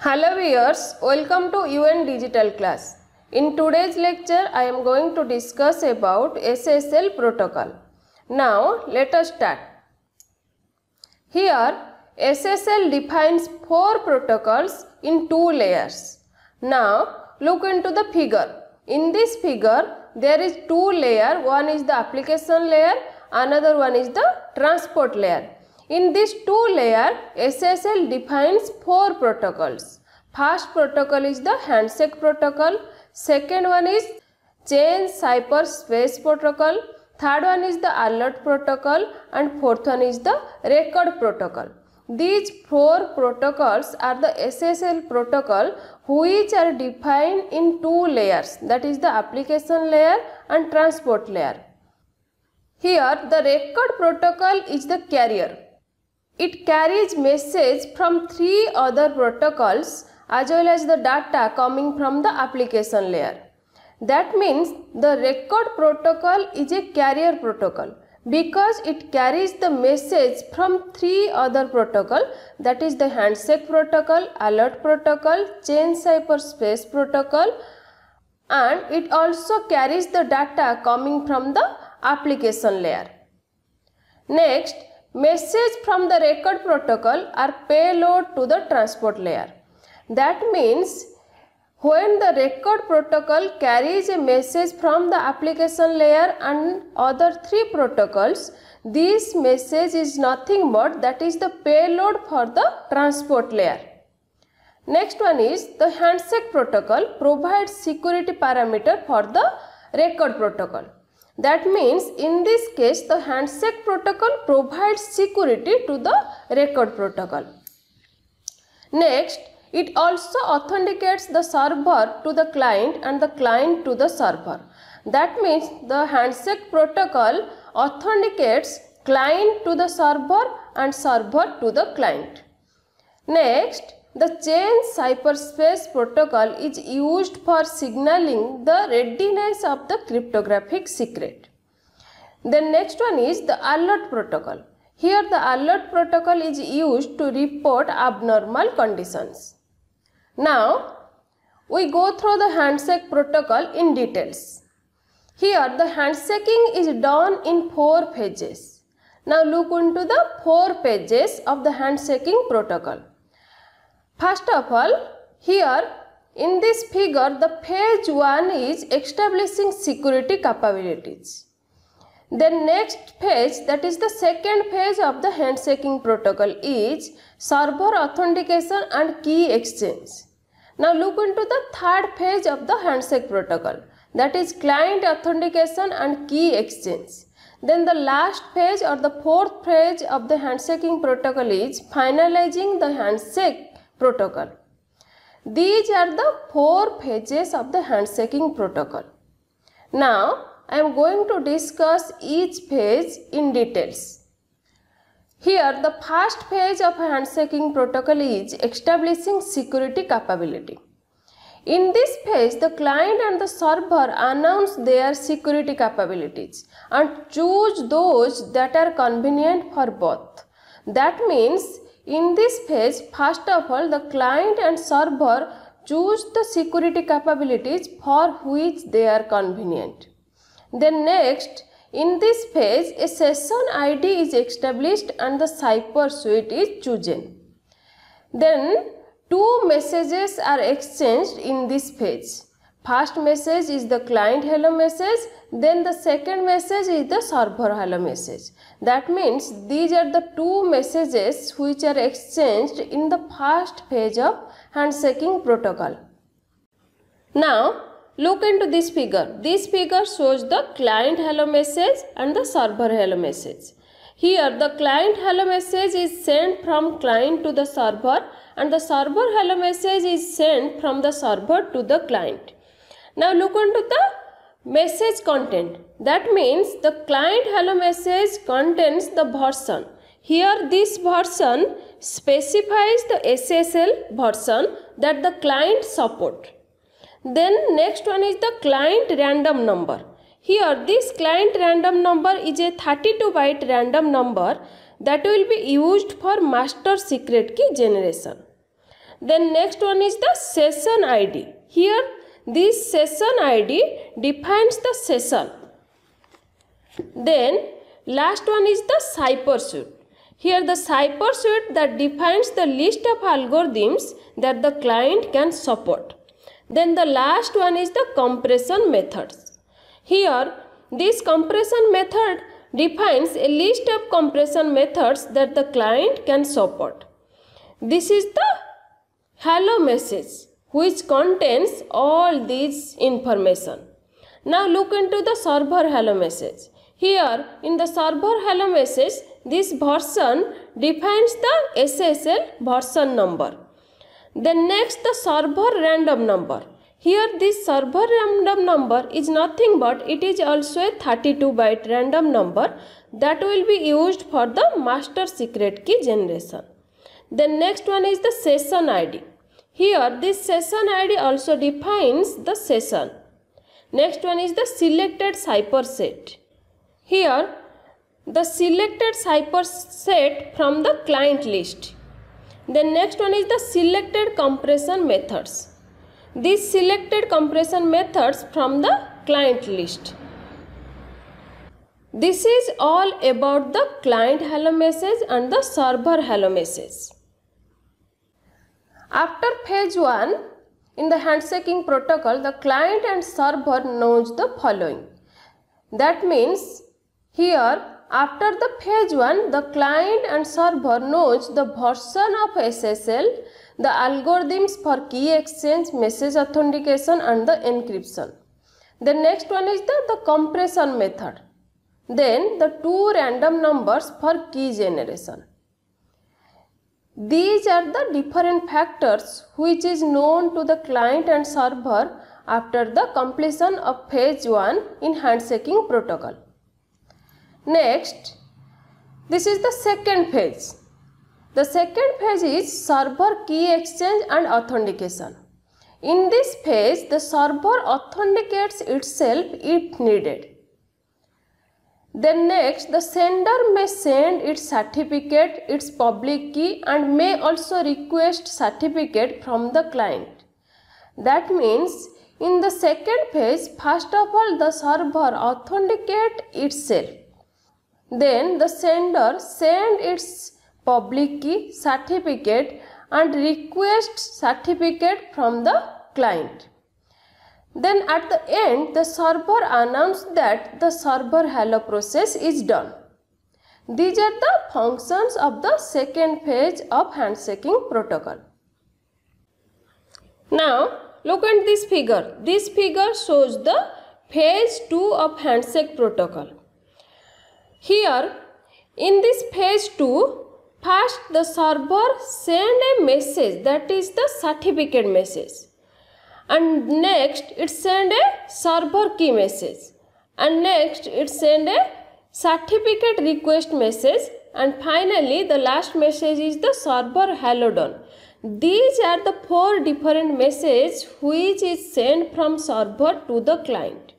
Hello viewers, welcome to UN Digital Class. In today's lecture, I am going to discuss about SSL protocol. Now, let us start. Here, SSL defines 4 protocols in 2 layers. Now, look into the figure. In this figure, there is 2 layers. One is the application layer, another one is the transport layer. In these 2 layers, SSL defines 4 protocols. First protocol is the handshake protocol, second one is chain cipher space protocol, third one is the alert protocol, and fourth one is the record protocol. These 4 protocols are the SSL protocol which are defined in 2 layers, that is the application layer and transport layer. Here the record protocol is the carrier. It carries message from 3 other protocols as well as the data coming from the application layer. That means the record protocol is a carrier protocol because it carries the message from 3 other protocols, that is the handshake protocol, alert protocol, chain cipher space protocol, and it also carries the data coming from the application layer. Next, message from the record protocol are payload to the transport layer. That means when the record protocol carries a message from the application layer and other 3 protocols, this message is nothing but that is the payload for the transport layer. Next one is the handshake protocol provides security parameter for the record protocol. That means in this case the handshake protocol provides security to the record protocol. Next, it also authenticates the server to the client and the client to the server. That means the handshake protocol authenticates client to the server and server to the client. Next, the chain cyberspace protocol is used for signaling the readiness of the cryptographic secret. The next one is the alert protocol. Here the alert protocol is used to report abnormal conditions. Now, we go through the handshake protocol in details. Here the handshaking is done in 4 phases. Now look into the 4 pages of the handshaking protocol. First of all, here in this figure the phase 1 is establishing security capabilities. Then next phase, that is the second phase of the handshaking protocol, is server authentication and key exchange. Now look into the third phase of the handshake protocol, that is client authentication and key exchange. Then the last phase or the 4th phase of the handshaking protocol is finalizing the handshake protocol. These are the 4 phases of the handshaking protocol. Now I am going to discuss each phase in details. Here the first phase of handshaking protocol is establishing security capability. In this phase, the client and the server announce their security capabilities and choose those that are convenient for both. That means in this phase, first of all, the client and server choose the security capabilities for which they are convenient. Then next, in this phase, a session ID is established and the cipher suite is chosen. Then 2 messages are exchanged in this phase. First message is the client hello message, then the second message is the server hello message. That means these are the 2 messages which are exchanged in the first phase of handshaking protocol. Now look into this figure. This figure shows the client hello message and the server hello message. Here the client hello message is sent from client to the server and the server hello message is sent from the server to the client. Now look into the message content. That means the client hello message contains the version. Here this version specifies the SSL version that the client support. Then next one is the client random number. Here this client random number is a 32-byte random number that will be used for master secret key generation. Then next one is the session ID. Here this session ID defines the session. Then last one is the cipher suite. Here the cipher suite that defines the list of algorithms that the client can support. Then the last one is the compression methods. Here this compression method defines a list of compression methods that the client can support. This is the hello message which contains all these information. Now look into the server hello message. Here in the server hello message, this version defines the SSL version number. Then next the server random number. Here this server random number is nothing but it is also a 32-byte random number that will be used for the master secret key generation. Then next one is the session ID. Here this session ID also defines the session. Next one is the selected cipher set. Here the selected cipher set from the client list. Then next one is the selected compression methods. These selected compression methods from the client list. This is all about the client hello message and the server hello message. After phase 1, in the handshaking protocol, the client and server knows the following. That means here after the phase 1, the client and server knows the version of SSL, the algorithms for key exchange, message authentication and the encryption. The next one is the compression method. Then the 2 random numbers for key generation. These are the different factors which is known to the client and server after the completion of phase 1 in handshaking protocol. Next, this is the second phase. The second phase is server key exchange and authentication. In this phase, the server authenticates itself if needed. Then next, the sender may send its certificate, its public key and may also request certificate from the client. That means in the second phase, first of all the server authenticates itself. Then the sender sends its public key, certificate and requests certificate from the client. Then at the end, the server announces that the server hello process is done. These are the functions of the second phase of handshaking protocol. Now look at this figure. This figure shows the phase 2 of handshake protocol. Here in this phase 2, first the server sends a message, that is the certificate message. And next it send a server key message, and next it send a certificate request message, and finally the last message is the server hello done. These are the 4 different messages which is sent from server to the client.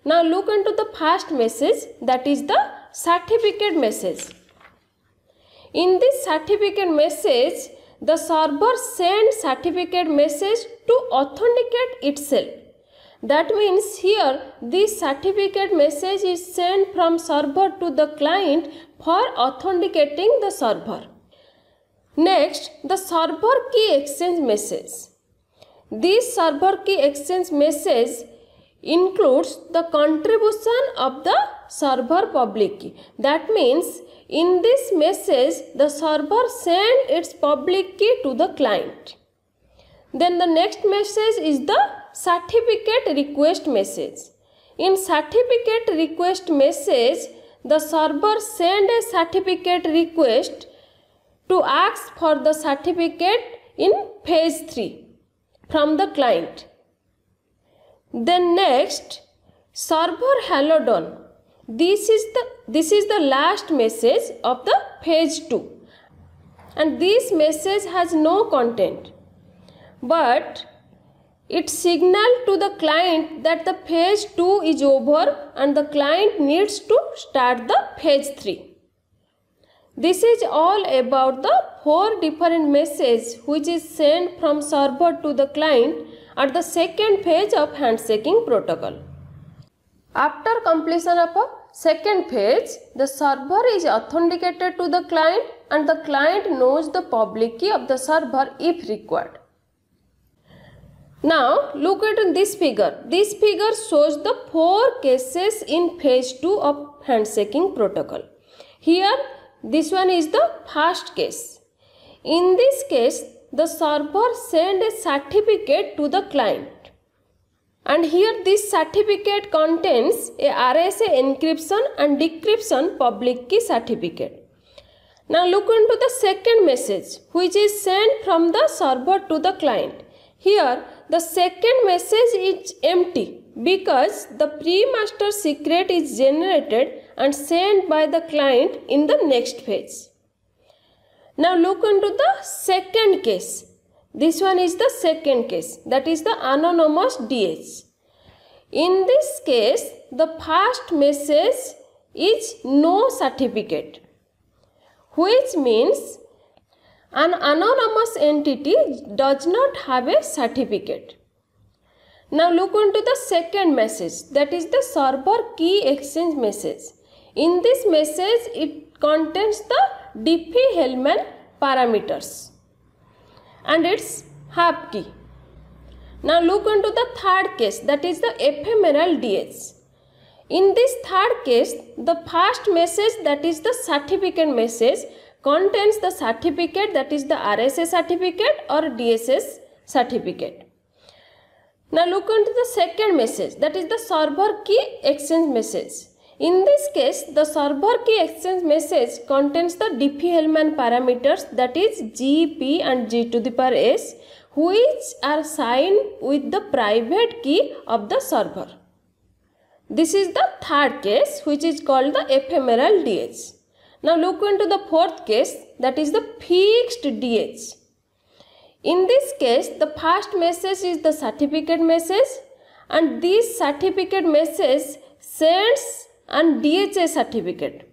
Now look into the first message, that is the certificate message. In this certificate message, the server sends certificate message to authenticate itself. That means here this certificate message is sent from server to the client for authenticating the server. Next, the server key exchange message. This server key exchange message includes the contribution of the server public key. That means in this message, the server sends its public key to the client. Then the next message is the certificate request message. In certificate request message, the server sends a certificate request to ask for the certificate in phase 3 from the client. Then next, server hello done. This is the last message of the phase 2, and this message has no content, but it signals to the client that the phase 2 is over and the client needs to start the phase 3. This is all about the 4 different messages which is sent from server to the client at the second phase of handshaking protocol. After completion of a second phase, the server is authenticated to the client and the client knows the public key of the server if required. Now look at this figure. This figure shows the 4 cases in phase 2 of handshaking protocol. Here this one is the first case. In this case, the server sends a certificate to the client. And here this certificate contains a RSA encryption and decryption public key certificate. Now look into the second message which is sent from the server to the client. Here the second message is empty because the pre-master secret is generated and sent by the client in the next phase. Now look into the second case. This one is the second case, that is the anonymous DH. In this case, the first message is no certificate, which means an anonymous entity does not have a certificate. Now look into the second message, that is the server key exchange message. In this message, it contains the Diffie-Hellman parameters and its half key. Now look into the third case, that is the ephemeral DH. In this third case, the first message, that is the certificate message, contains the certificate, that is the RSA certificate or DSS certificate. Now look into the second message, that is the server key exchange message. In this case, the server key exchange message contains the Diffie-Hellman parameters, that is G, P and G to the power S, which are signed with the private key of the server. This is the third case which is called the ephemeral DH. Now look into the fourth case, that is the fixed DH. In this case, the first message is the certificate message and this certificate message sends an DHA certificate.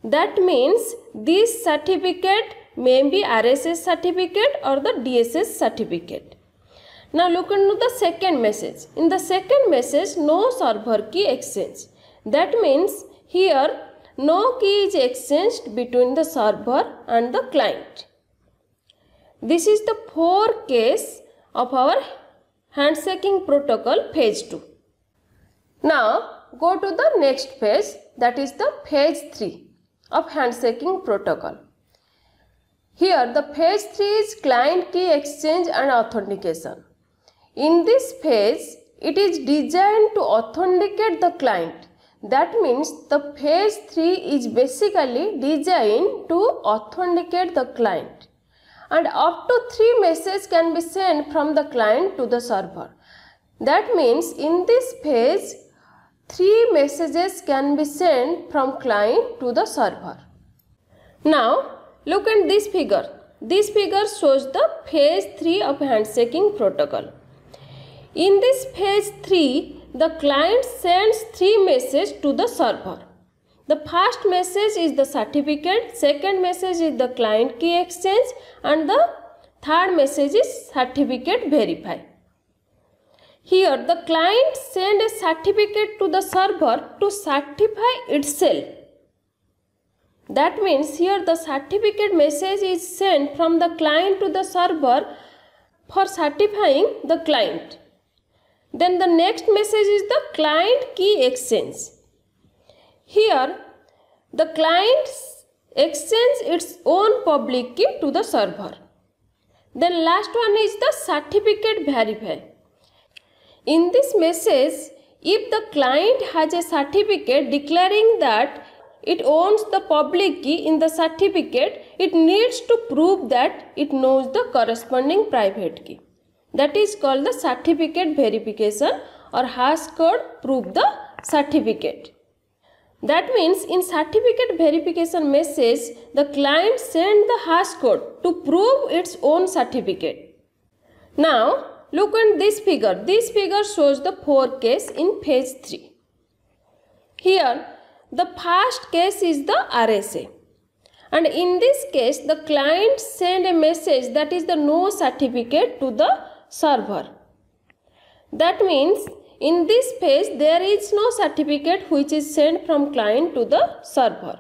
That means this certificate may be RSS certificate or the DSS certificate. Now look into the second message. In the second message, no server key exchange. That means here no key is exchanged between the server and the client. This is the 4 case of our handshaking protocol phase 2. Now go to the next phase, that is the phase 3 of handshaking protocol. Here the phase 3 is client key exchange and authentication. In this phase, it is designed to authenticate the client. That means the phase 3 is basically designed to authenticate the client. And up to 3 messages can be sent from the client to the server. That means in this phase, 3 messages can be sent from client to the server. Now look at this figure. This figure shows the phase 3 of handshaking protocol. In this phase 3, the client sends 3 messages to the server. The first message is the certificate, second message is the client key exchange and the third message is certificate verify. Here the client sends a certificate to the server to certify itself. That means here the certificate message is sent from the client to the server for certifying the client. Then the next message is the client key exchange. Here the client exchanges its own public key to the server. Then last one is the certificate verify. In this message, if the client has a certificate declaring that it owns the public key in the certificate, it needs to prove that it knows the corresponding private key. That is called the certificate verification or hash code prove the certificate. That means in certificate verification message, the client sends the hash code to prove its own certificate. Now look at this figure. This figure shows the 4 case in phase 3. Here the first case is the RSA And in this case, the client send a message that is the no certificate to the server. That means in this phase there is no certificate which is sent from client to the server.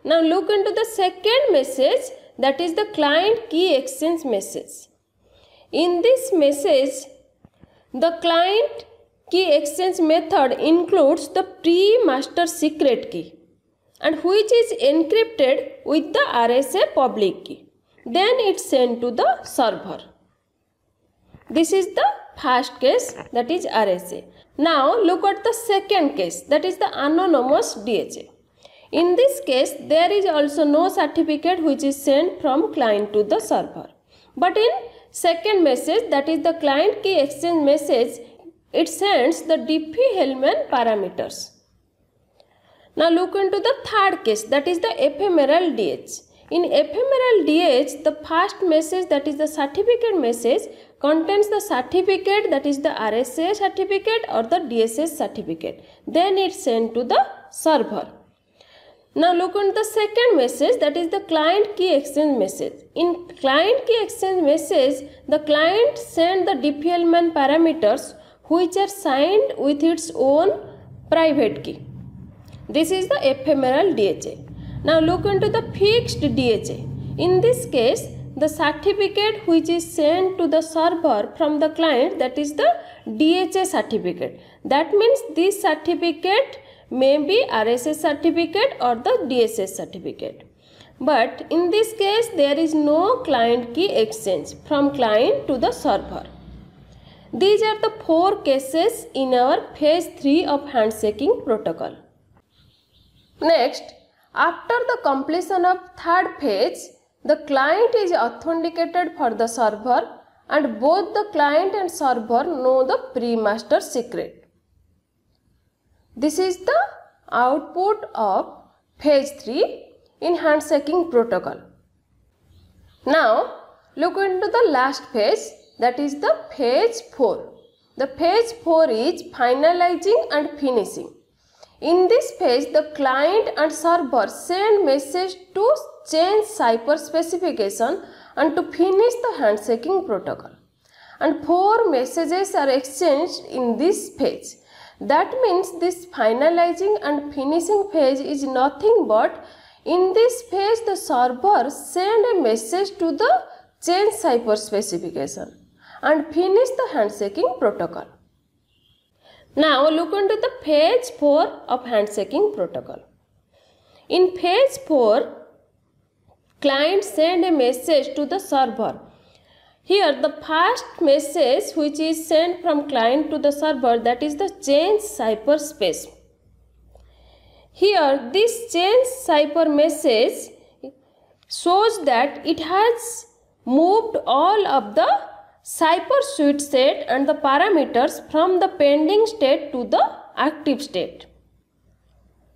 Now look into the second message, that is the client key exchange message. In this message, the client key exchange method includes the pre-master secret key and which is encrypted with the RSA public key. Then it's sent to the server. This is the first case, that is RSA. Now look at the second case, that is the anonymous DHA. In this case, there is also no certificate which is sent from client to the server. But in second message, that is the client key exchange message, it sends the Diffie-Hellman parameters. Now look into the third case, that is the ephemeral DH. In ephemeral DH, the first message, that is the certificate message, contains the certificate, that is the RSA certificate or the DSS certificate. Then it's sent to the server. Now look at the second message, that is the client key exchange message. In client key exchange message, the client sends the Diffie-Hellman parameters which are signed with its own private key. This is the ephemeral DHA. Now look into the fixed DHA. In this case, the certificate which is sent to the server from the client, that is the DHA certificate. That means this certificate may be RSA certificate or the DSS certificate. But in this case, there is no client key exchange from client to the server. These are the 4 cases in our phase 3 of handshaking protocol. Next, after the completion of third phase, the client is authenticated for the server and both the client and server know the pre-master secret. This is the output of phase 3 in handshaking protocol. Now look into the last phase, that is the phase 4. The phase 4 is finalizing and finishing. In this phase, the client and server send message to change cipher specification and to finish the handshaking protocol. And 4 messages are exchanged in this phase. That means this finalizing and finishing phase is nothing but in this phase the server send a message to the change cipher specification and finish the handshaking protocol. Now look into the phase 4 of handshaking protocol. In phase 4, client send a message to the server. Here the first message which is sent from client to the server, that is the change cipher space. Here this change cipher message shows that it has moved all of the cipher suite set and the parameters from the pending state to the active state.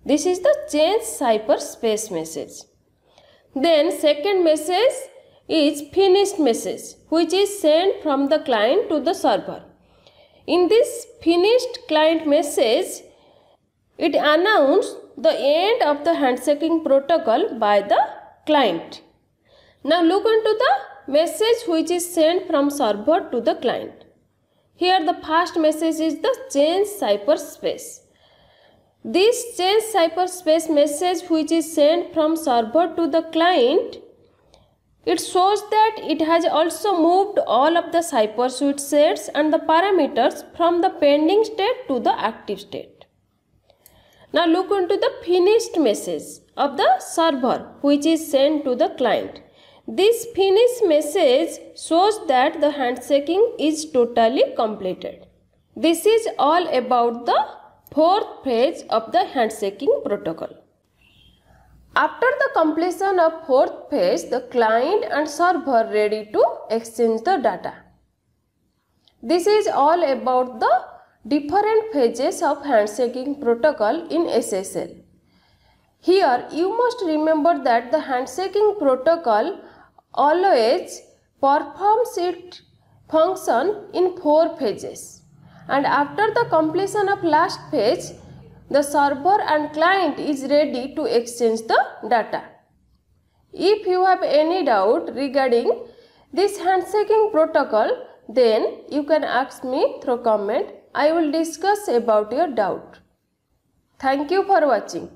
This is the change cipher space message. Then second message is finished message which is sent from the client to the server. In this finished client message, it announces the end of the handshaking protocol by the client. Now look into the message which is sent from server to the client. Here the first message is the change cipher space. This change cipher space message which is sent from server to the client, it shows that it has also moved all of the cipher suite sets and the parameters from the pending state to the active state. Now look into the finished message of the server which is sent to the client. This finished message shows that the handshaking is totally completed. This is all about the 4th phase of the handshaking protocol. After the completion of 4th phase, the client and server ready to exchange the data. This is all about the different phases of handshaking protocol in SSL. Here you must remember that the handshaking protocol always performs its function in 4 phases, and after the completion of last phase, the server and client is ready to exchange the data. If you have any doubt regarding this handshaking protocol, then you can ask me through comment. I will discuss about your doubt. Thank you for watching.